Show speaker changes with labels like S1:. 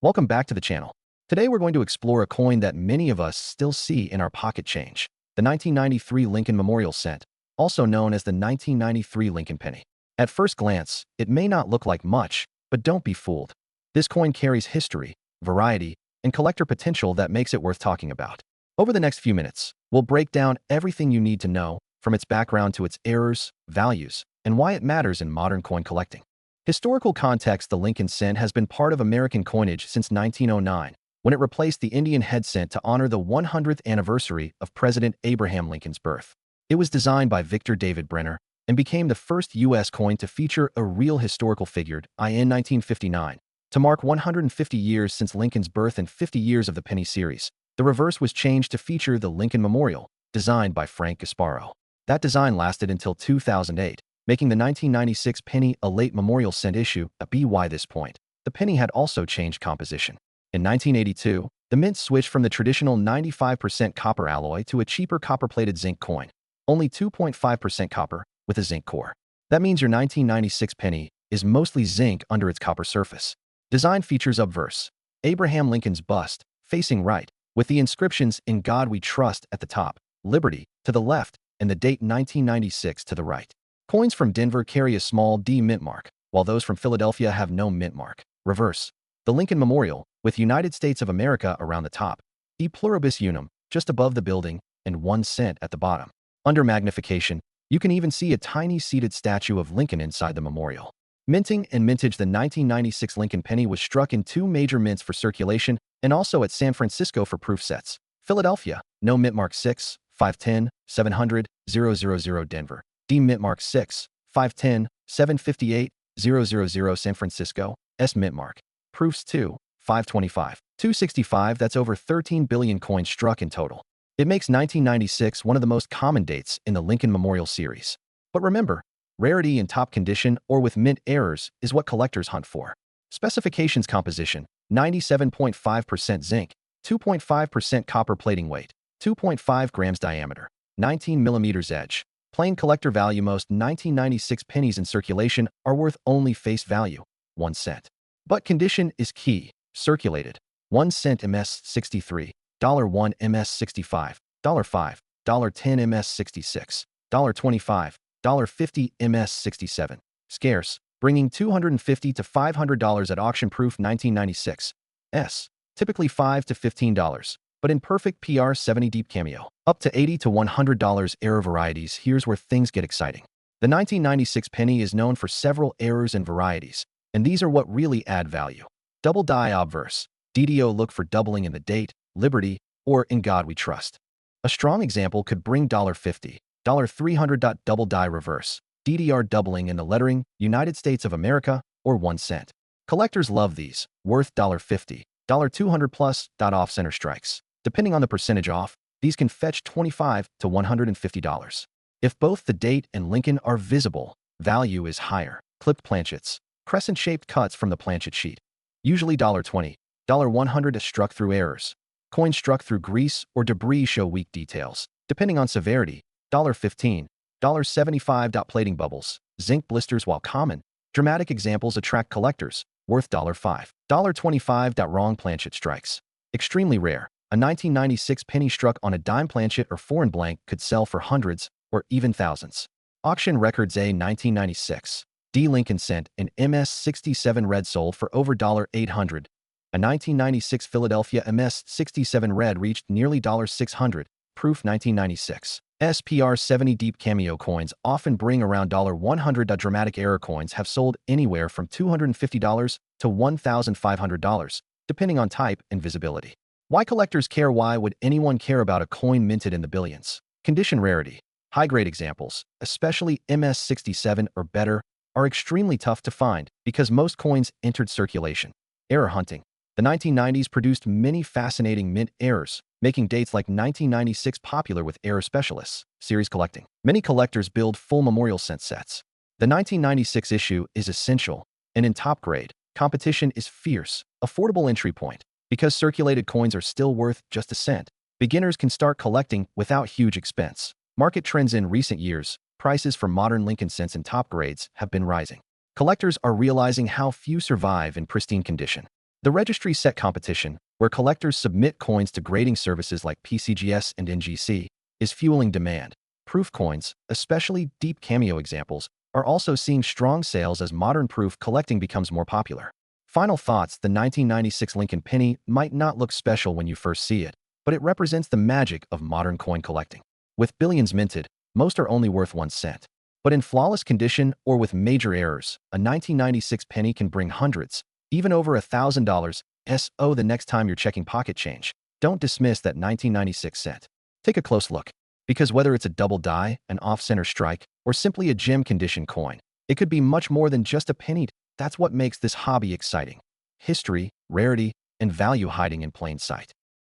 S1: Welcome back to the channel. Today we're going to explore a coin that many of us still see in our pocket change, the 1993 Lincoln Memorial Cent, also known as the 1993 Lincoln Penny. At first glance, it may not look like much, but don't be fooled. This coin carries history, variety, and collector potential that makes it worth talking about. Over the next few minutes, we'll break down everything you need to know, from its background to its errors, values, and why it matters in modern coin collecting. Historical context: the Lincoln cent has been part of American coinage since 1909, when it replaced the Indian head cent to honor the 100th anniversary of President Abraham Lincoln's birth. It was designed by Victor David Brenner and became the first U.S. coin to feature a real historical figure in 1959. To mark 150 years since Lincoln's birth and 50 years of the penny series, the reverse was changed to feature the Lincoln Memorial, designed by Frank Gasparo. That design lasted until 2008. Making the 1996 penny a late memorial cent issue. By this point, the penny had also changed composition. In 1982, the mint switched from the traditional 95% copper alloy to a cheaper copper-plated zinc coin, only 2.5% copper with a zinc core. That means your 1996 penny is mostly zinc under its copper surface. Design features obverse: Abraham Lincoln's bust, facing right, with the inscriptions "In God We Trust" at the top, "Liberty" to the left, and the date 1996 to the right. Coins from Denver carry a small D mint mark, while those from Philadelphia have no mint mark. Reverse: the Lincoln Memorial, with United States of America around the top, E pluribus unum just above the building, and 1 cent at the bottom. Under magnification, you can even see a tiny seated statue of Lincoln inside the memorial. Minting and mintage: the 1996 Lincoln penny was struck in 2 major mints for circulation and also at San Francisco for proof sets. Philadelphia, no mint mark 6, 510, 700, 000. Denver, D mint mark 6, 510, 758, 000. San Francisco, S mint mark. Proofs 2, 525, 265. That's over 13 billion coins struck in total. It makes 1996 one of the most common dates in the Lincoln Memorial series. But remember, rarity in top condition or with mint errors is what collectors hunt for. Specifications: composition: 97.5% zinc, 2.5% copper plating weight, 2.5 grams diameter, 19 millimeters edge. Plain collector value: most 1996 pennies in circulation are worth only face value, 1 cent. But condition is key: circulated, 1 cent MS 63, $1 MS 65, $5, $10 MS 66, $25, $50 MS 67. Scarce, bringing $250 to $500 at auction. Proof: 1996 S, typically $5 to $15, but in perfect PR 70 deep cameo, up to $80 to $100. Error varieties: here's where things get exciting. The 1996 penny is known for several errors and varieties, and these are what really add value. Double die obverse: DDO, look for doubling in the date, Liberty, or In God We Trust. A strong example could bring $50, $300. Double die reverse: DDR, doubling in the lettering, United States of America, or 1 cent. Collectors love these, worth $50, $200 plus. Off center strikes: depending on the percentage off, these can fetch $25 to $150. If both the date and Lincoln are visible, value is higher. Clipped planchets: crescent-shaped cuts from the planchet sheet, usually $20, $100. Struck through errors: coins struck through grease or debris show weak details, depending on severity, $15, $75. Plating bubbles: zinc blisters, while common, dramatic examples attract collectors, worth $5, $25. Wrong planchet strikes: extremely rare. A 1996 penny struck on a dime planchet or foreign blank could sell for hundreds or even thousands. Auction records: A 1996 D Lincoln cent in MS 67 red sold for over $800. A 1996 Philadelphia MS 67 red reached nearly $600. Proof: 1996 SPR 70 deep cameo. Coins often bring around $100. Dramatic error: coins have sold anywhere from $250 to $1,500, depending on type and visibility. Why collectors care? Why would anyone care about a coin minted in the billions? Condition: rarity. High-grade examples, especially MS 67 or better, are extremely tough to find because most coins entered circulation. Error hunting: the 1990s produced many fascinating mint errors, making dates like 1996 popular with error specialists. Series collecting: many collectors build full memorial cent sets. The 1996 issue is essential, and in top grade, competition is fierce. Affordable entry point: because circulated coins are still worth just a cent, beginners can start collecting without huge expense. Market trends: in recent years, prices for modern Lincoln cents in top grades have been rising. Collectors are realizing how few survive in pristine condition. The registry set competition, where collectors submit coins to grading services like PCGS and NGC, is fueling demand. Proof coins, especially deep cameo examples, are also seeing strong sales as modern proof collecting becomes more popular. Final thoughts: the 1996 Lincoln penny might not look special when you first see it, but it represents the magic of modern coin collecting. With billions minted, most are only worth 1 cent. But in flawless condition or with major errors, a 1996 penny can bring hundreds, even over $1,000. So the next time you're checking pocket change, don't dismiss that 1996 cent. Take a close look, because whether it's a double die, an off-center strike, or simply a gem condition coin, it could be much more than just a penny. That's what makes this hobby exciting. History, rarity, and value hiding in plain sight.